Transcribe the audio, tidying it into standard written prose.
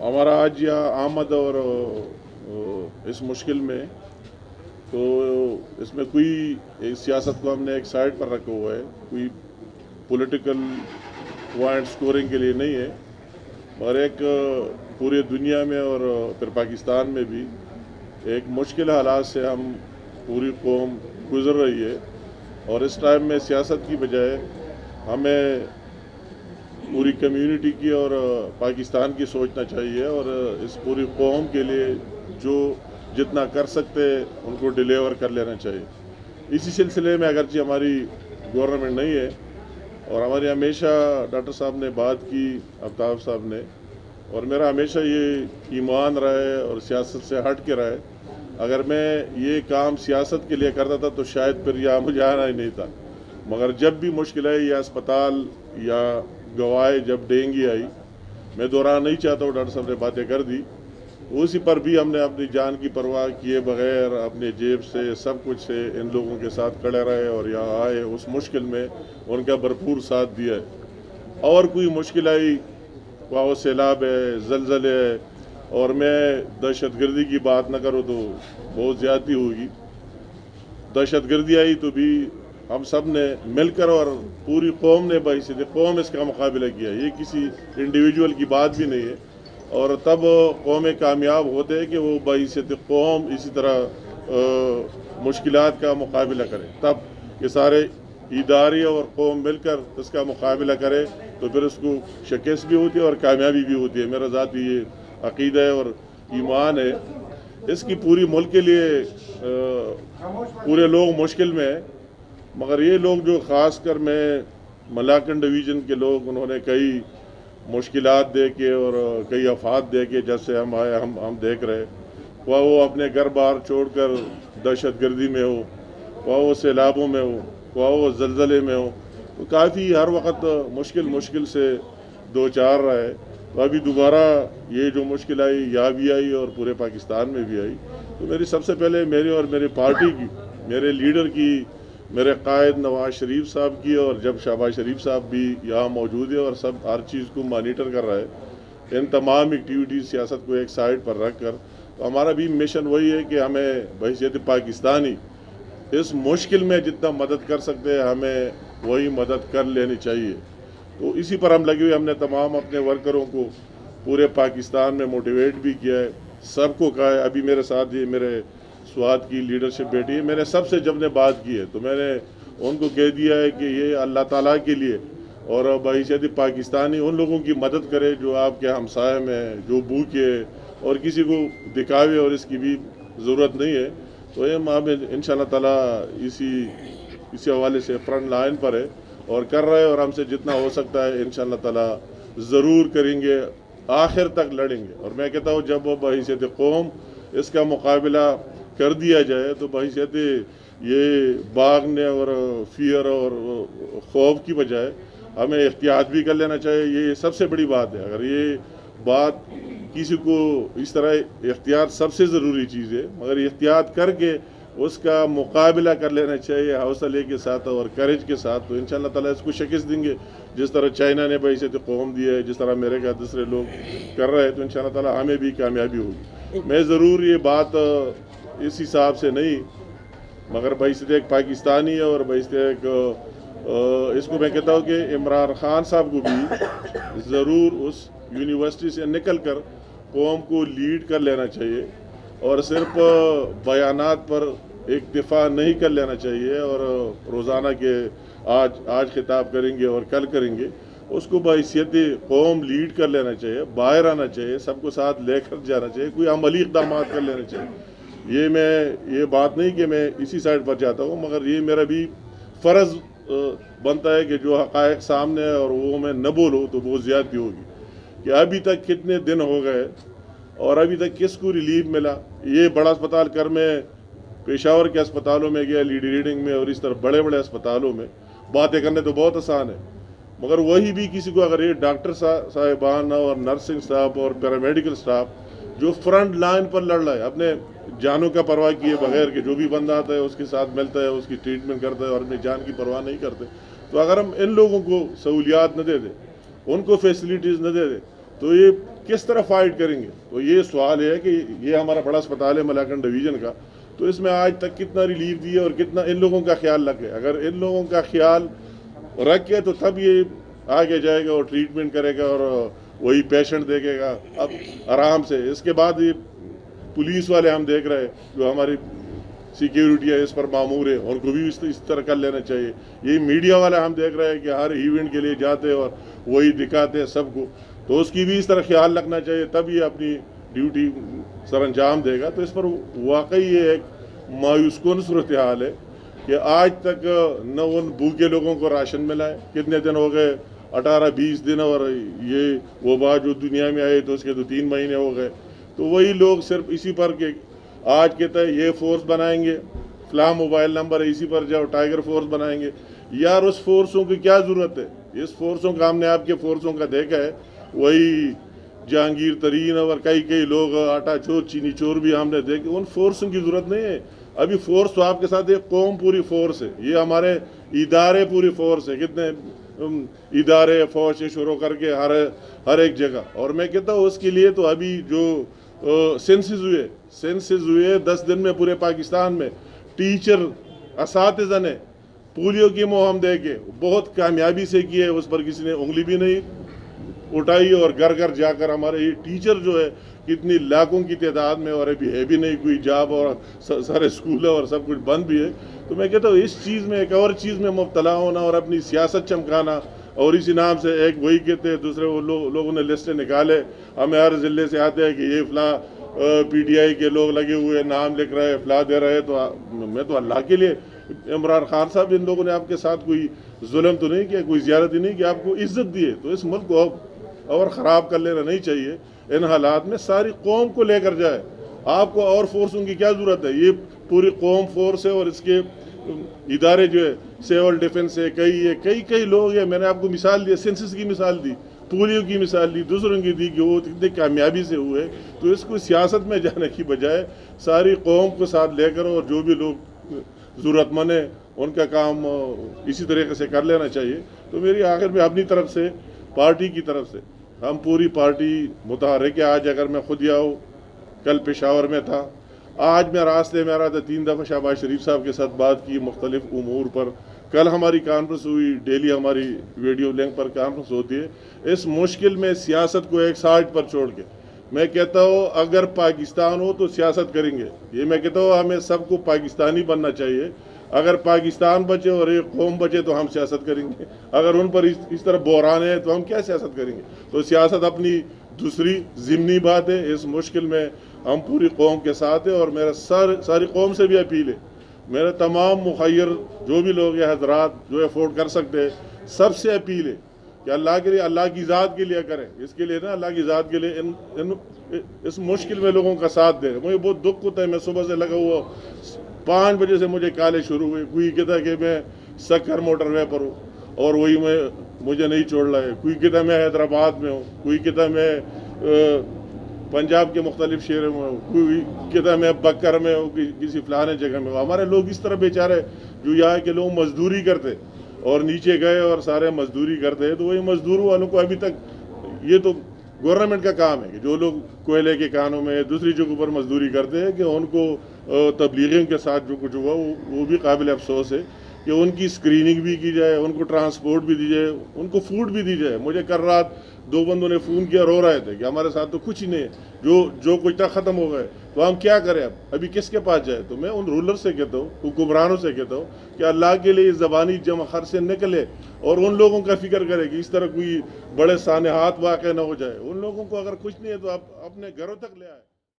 हमारा आज यहाँ आमद और इस मुश्किल में तो इसमें कोई सियासत को हमने एक साइड पर रखा हुआ है, कोई पॉलिटिकल पॉइंट स्कोरिंग के लिए नहीं है, मगर एक पूरी दुनिया में और फिर पाकिस्तान में भी एक मुश्किल हालात से हम पूरी कौम गुजर रही है। और इस टाइम में सियासत की बजाय हमें पूरी कम्युनिटी की और पाकिस्तान की सोचना चाहिए और इस पूरी कौम के लिए जो जितना कर सकते उनको डिलीवर कर लेना चाहिए। इसी सिलसिले में अगरचे हमारी गवर्नमेंट नहीं है और हमारी हमेशा डॉक्टर साहब ने बात की, आफ्ताब साहब ने, और मेरा हमेशा ये ईमान रहा है और सियासत से हट के रहा है। अगर मैं ये काम सियासत के लिए करता था तो शायद फिर यहाँ मुझे आना ही नहीं था, मगर जब भी मुश्किल आई या अस्पताल या गवाए जब डेंगू आई, मैं दोहराना नहीं चाहता हूँ, डॉक्टर साहब ने बातें कर दी, उसी पर भी हमने अपनी जान की परवाह किए बगैर अपने जेब से सब कुछ से इन लोगों के साथ खड़े रहे और यहाँ आए, उस मुश्किल में उनका भरपूर साथ दिया है। और कोई मुश्किल आई, वहाँ सैलाब है, ज़लज़ले है, और मैं दहशतगर्दी की बात न करूँ तो बहुत ज़्यादती होगी। दहशतगर्दी आई तो भी हम सब ने मिलकर और पूरी कौम ने बहैसियत कौम इसका मुकाबला किया, ये किसी इंडिविजुअल की बात भी नहीं है। और तब कौमें कामयाब होते हैं कि वो बहैसियत कौम इसी तरह मुश्किलात का मुकाबला करें, तब ये सारे इदारे और कौम मिलकर इसका मुकाबला करे तो फिर उसको शिकस्त भी होती है और कामयाबी भी होती है। मेरा ज़ाती ये अक़ीदा है और ईमान है। इसकी पूरी मुल्क के लिए पूरे लोग मुश्किल में है, मगर ये लोग जो ख़ास कर मैं मलाकन डिवीज़न के लोग, उन्होंने कई मुश्किलात दे के और कई आफात दे के जब से हम आए हम देख रहे, वह वो अपने घर बार छोड़कर दहशतगर्दी में हो, वह वो सैलाबों में हो, वह वो ज़लज़ले में हो, तो काफ़ी हर वक्त मुश्किल से दो चार रहा है। तो अभी दोबारा ये जो मुश्किल आई यहाँ भी आई और पूरे पाकिस्तान में भी आई, तो मेरी सबसे पहले मेरी और मेरी पार्टी की, मेरे लीडर की, मेरे कायद नवाज शरीफ साहब की, और जब शहबाज शरीफ साहब भी यहाँ मौजूद है और सब हर चीज़ को मॉनिटर कर रहा है, इन तमाम एक्टिविटीज़ सियासत को एक साइड पर रख कर, तो हमारा भी मिशन वही है कि हमें बहैसियत पाकिस्तानी इस मुश्किल में जितना मदद कर सकते हैं हमें वही मदद कर लेनी चाहिए। तो इसी पर हम लगे हुए, हमने तमाम अपने वर्करों को पूरे पाकिस्तान में मोटिवेट भी किया है, सबको कहा है। अभी मेरे साथ ये मेरे स्वाद की लीडरशिप बैठी है, मैंने सबसे जब ने बात की है तो मैंने उनको कह दिया है कि ये अल्लाह ताला के लिए और बहैसियत पाकिस्तानी उन लोगों की मदद करे जो आपके हमसाए में जो भूखे और किसी को दिखावे और इसकी भी ज़रूरत नहीं है। तो ये हम इंशाअल्लाह ताला इसी हवाले से फ्रंट लाइन पर है और कर रहे हैं, और हमसे जितना हो सकता है इंशाअल्लाह ताला ज़रूर करेंगे, आखिर तक लड़ेंगे। और मैं कहता हूँ जब बहैसियत कौम इसका मुकाबला कर दिया जाए तो बहैसियत ये भागने और फियर और खौफ की बजाय हमें एहतियात भी कर लेना चाहिए। ये सबसे बड़ी बात है। अगर ये बात किसी को इस तरह एहतियात सबसे ज़रूरी चीज़ है, मगर एहतियात करके उसका मुकाबला कर लेना चाहिए हौसले के साथ और करेज के साथ, तो इंशाअल्लाह ताला इसको शिकस्त देंगे। जिस तरह चाइना ने बहैसियत कौम दी है, जिस तरह अमेरिका दूसरे लोग कर रहे हैं, तो इंशाअल्लाह ताला हमें भी कामयाबी होगी। मैं ज़रूर ये बात इस हिसाब से नहीं, मगर बहैसियत एक पाकिस्तानी है और बहैसियत एक इसको मैं कहता हूँ कि इमरान खान साहब को भी ज़रूर उस यूनिवर्सिटी से निकल कर कौम को लीड कर लेना चाहिए और सिर्फ बयानात पर इक्तिफा नहीं कर लेना चाहिए और रोज़ाना के आज खिताब करेंगे और कल करेंगे, उसको बहैसियत कौम लीड कर लेना चाहिए, बाहर आना चाहिए, सबको साथ लेकर जाना चाहिए, कोई अमली इक़दाम कर लेना चाहिए। ये बात नहीं कि मैं इसी साइड पर जाता हूँ, मगर ये मेरा भी फ़र्ज़ बनता है कि जो हक़ाइक़ सामने है और वो मैं न बोलूँ तो बहुत ज़्यादती होगी कि अभी तक कितने दिन हो गए और अभी तक किसको रिलीफ मिला। ये बड़ा अस्पताल कर में पेशावर के अस्पतालों में गया, लीड रीडिंग में और इस तरह बड़े बड़े अस्पतालों में बातें करने तो बहुत आसान है, मगर वही भी किसी को अगर ये डॉक्टर साहिबान और नर्सिंग स्टाफ और पैरामेडिकल स्टाफ जो फ्रंट लाइन पर लड़ रहा है अपने जानों का परवाह किए बगैर कि जो भी बंदा आता है उसके साथ मिलता है, उसकी ट्रीटमेंट करता है और अपनी जान की परवाह नहीं करते, तो अगर हम इन लोगों को सहूलियात न दे दें, उनको फैसिलिटीज़ न दे दें, तो ये किस तरह फाइट करेंगे? तो ये सवाल है कि ये हमारा बड़ा अस्पताल है मलाकन डिवीज़न का, तो इसमें आज तक कितना रिलीफ दिया और कितना इन लोगों का ख्याल रखे। अगर इन लोगों का ख्याल रख के तो तब ये आगे जाएगा और ट्रीटमेंट करेगा और वही पेशेंट देखेगा अब आराम से। इसके बाद ये पुलिस वाले हम देख रहे हैं जो हमारी सिक्योरिटी है इस पर मामूर है, उनको भी इस तरह कर लेना चाहिए। यही मीडिया वाले हम देख रहे हैं कि हर इवेंट के लिए जाते हैं और वही दिखाते हैं सबको, तो उसकी भी इस तरह ख्याल रखना चाहिए, तब ये अपनी ड्यूटी सर अंजाम देगा। तो इस पर वाकई ये एक मायूस कुन सूरत हाल है कि आज तक न उन भूखे लोगों को राशन मिला है। कितने दिन हो गए, 18-20 दिन, और ये वो बात जो दुनिया में आए तो उसके तो 3 महीने हो गए। तो वही लोग सिर्फ इसी पर के आज कहते हैं ये फोर्स बनाएंगे, फ्ला मोबाइल नंबर है इसी पर जाओ, टाइगर फोर्स बनाएंगे। यार उस फोर्सों की क्या ज़रूरत है? इस फोर्सों का हमने आपके फोर्सों का देखा है, वही जहांगीर तरीन और कई लोग आटा चोर चीनी चोर भी हमने देखे। उन फोर्सों की ज़रूरत नहीं है। अभी फोर्स तो आपके साथ एक कौम पूरी फोर्स है, ये हमारे इदारे पूरी फोर्स है। कितने इदारे फौज से शुरू करके हर एक जगह। और मैं कहता हूँ उसके लिए तो अभी जो सेंसेस हुए 10 दिन में पूरे पाकिस्तान में, टीचर असातिज़ा ने पोलियो की मुहिम दे के बहुत कामयाबी से की है, उस पर किसी ने उंगली भी नहीं उठाई। और घर घर जाकर हमारे ये टीचर जो है कितनी लाखों की तादाद में, और अभी है भी नहीं कोई जॉब, और सारे स्कूल और सब कुछ बंद भी है। तो मैं कहता हूँ इस चीज़ में एक और चीज़ में मुब्तला होना और अपनी सियासत चमकाना, और इसी नाम से एक वही कहते हैं दूसरे वो लोगों ने लिस्टें निकाले, हमें हर ज़िले से आते हैं कि ये फला PTI के लोग लगे हुए नाम लिख रहे हैं, फला दे रहे हैं। तो मैं तो अल्लाह के लिए, इमरान खान साहब इन लोगों ने आपके साथ कोई जुल्म तो नहीं किया, कोई ज़ियारत ही नहीं की, आपको इज्जत दी है। तो इस मुल्क को और ख़राब कर लेना नहीं चाहिए। इन हालात में सारी कौम को लेकर जाए, आपको और फोर्सों की क्या ज़रूरत है? ये पूरी कौम फोर्स है और इसके इदारे जो है सिविल डिफेंस है, कई लोग हैं। मैंने आपको मिसाल दी, सेंसस की मिसाल दी, पोलियो की मिसाल दी, दूसरों की दी कि वो कितनी कामयाबी से हुए। तो इसको सियासत में जाने की बजाय सारी कौम को साथ लेकर और जो भी लोग ज़रूरतमंद है उनका काम इसी तरीके से कर लेना चाहिए। तो मेरी आखिर में अपनी तरफ से, पार्टी की तरफ से, हम पूरी पार्टी मुतहर्रिक है। आज अगर मैं खुद आऊँ, कल पेशावर में था, आज मैं रास्ते में आ रहा था, 3 दफ़ा शहबाज शरीफ साहब के साथ बात की मुख्तलिफ उमूर पर। कल हमारी कॉन्फ्रेंस हुई, डेली हमारी वीडियो लिंक पर कॉन्फ्रेंस होती है। इस मुश्किल में सियासत को एक साइड पर छोड़ के मैं कहता हूँ अगर पाकिस्तान हो तो सियासत करेंगे। ये मैं कहता हूँ हमें सबको पाकिस्तानी बनना चाहिए। अगर पाकिस्तान बचे और एक कौम बचे तो हम सियासत करेंगे। अगर उन पर इस तरह बहरान है तो हम क्या सियासत करेंगे? तो सियासत अपनी दूसरी ज़िमनी बात है। इस मुश्किल में हम पूरी कौम के साथ हैं और मेरा सारी कौम से भी अपील है, मेरे तमाम मुखय्यर जो भी लोग हैं हजरात जो अफोर्ड कर सकते हैं, सबसे अपील है कि अल्लाह के लिए, अल्लाह की ज़ात के लिए करें। इसके लिए ना, अल्लाह की ज़ात के लिए इस मुश्किल में लोगों का साथ दें। मुझे बहुत दुख होता है, मैं सुबह से लगा हुआ 5 बजे से मुझे काले शुरू हुए। कोई कहता है कि मैं सक्कर मोटरवे पर हूँ और वही मुझे नहीं छोड़ रहा है, कोई कहता मैं हैदराबाद में हूँ, कोई कहता मैं पंजाब के मुख्तलिफ शहरों में हूँ, कोई कहता मैं बकर में हूँ, किसी फलाने जगह में हूँ। हमारे लोग इस तरह बेचारे जो यहाँ के लोग मजदूरी करते और नीचे गए और सारे मजदूरी करते हैं, तो वही मजदूरों वालों को अभी तक, ये तो गवर्नमेंट का काम है कि जो लोग कोयले के कानों में दूसरी जगहों पर मजदूरी करते हैं कि उनको तबलीगियों के साथ जो कुछ हुआ वो भी काबिल अफसोस है कि उनकी स्क्रीनिंग भी की जाए, उनको ट्रांसपोर्ट भी दी जाए, उनको फूड भी दी जाए। मुझे कल रात 2 बंदों ने फ़ोन किया, रो रहे थे कि हमारे साथ तो कुछ ही नहीं है, जो कुछ था ख़त्म हो गए, तो हम क्या करें अब, अभी किसके पास जाए? तो मैं उन रूलर से कहता हूँ, हुक्मरानों से कहता हूँ कि अल्लाह के लिए ज़बानी जमखर से निकले और उन लोगों का फिक्र करे कि इस तरह कोई बड़े सानहात वाक़ ना हो जाए। उन लोगों को अगर कुछ नहीं है तो आप अपने घरों तक ले आए।